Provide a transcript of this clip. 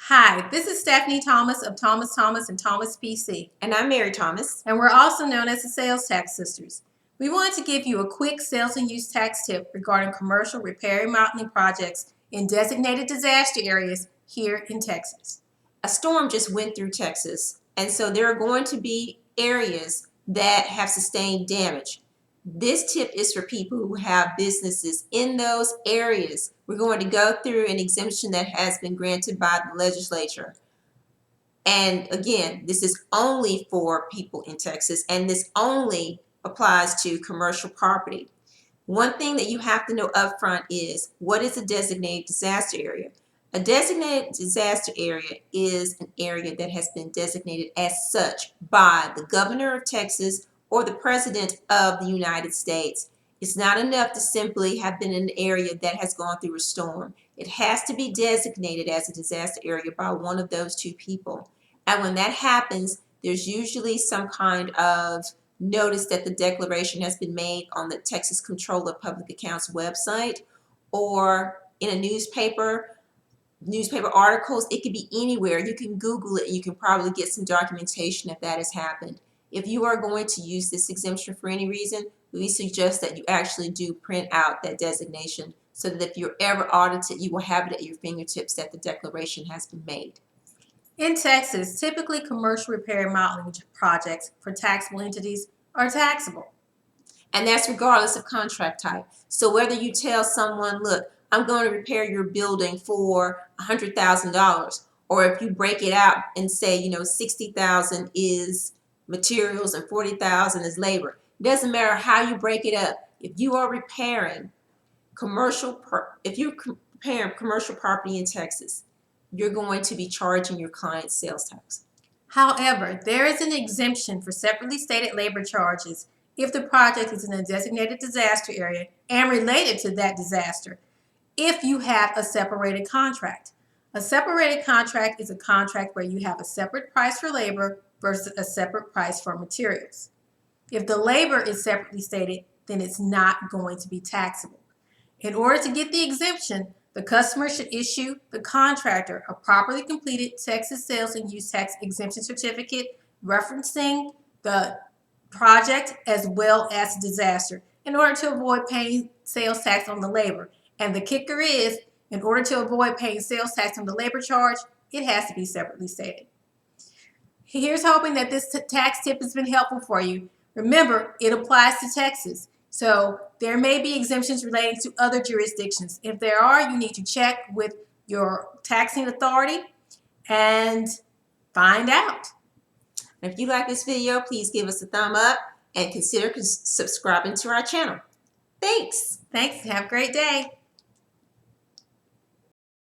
Hi, this is Stephanie Thomas of Thomas Thomas and Thomas PC. And I'm Mary Thomas. And we're also known as the Sales Tax Sisters. We wanted to give you a quick sales and use tax tip regarding commercial repair and remodeling projects in designated disaster areas here in Texas. A storm just went through Texas, and so there are going to be areas that have sustained damage. This tip is for people who have businesses in those areas. We're going to go through an exemption that has been granted by the legislature. And again, this is only for people in Texas, and this only applies to commercial property. One thing that you have to know up front is, what is a designated disaster area? A designated disaster area is an area that has been designated as such by the governor of Texas or the president of the United States. It's not enough to simply have been in an area that has gone through a storm. It has to be designated as a disaster area by one of those two people. And when that happens, there's usually some kind of notice that the declaration has been made on the Texas Comptroller Public Accounts website or in a newspaper articles. It could be anywhere. You can Google it and you can probably get some documentation if that has happened. If you are going to use this exemption for any reason, we suggest that you actually do print out that designation so that if you're ever audited, you will have it at your fingertips that the declaration has been made. In Texas, typically commercial repair and remodeling projects for taxable entities are taxable. And that's regardless of contract type. So whether you tell someone, look, I'm going to repair your building for $100,000, or if you break it out and say, $60,000 is materials and $40,000 is labor. It doesn't matter how you break it up. If you are repairing commercial property in Texas, you're going to be charging your client sales tax. However, there is an exemption for separately stated labor charges if the project is in a designated disaster area and related to that disaster, if you have a separated contract. A separated contract is a contract where you have a separate price for labor versus a separate price for materials. If the labor is separately stated, then it's not going to be taxable. In order to get the exemption, the customer should issue the contractor a properly completed Texas Sales and Use Tax Exemption Certificate referencing the project as well as disaster in order to avoid paying sales tax on the labor. And the kicker is, in order to avoid paying sales tax on the labor charge, it has to be separately stated. Here's hoping that this tax tip has been helpful for you. Remember, it applies to Texas. So there may be exemptions relating to other jurisdictions. If there are, you need to check with your taxing authority and find out. If you like this video, please give us a thumb up and consider subscribing to our channel. Thanks. Thanks. Have a great day.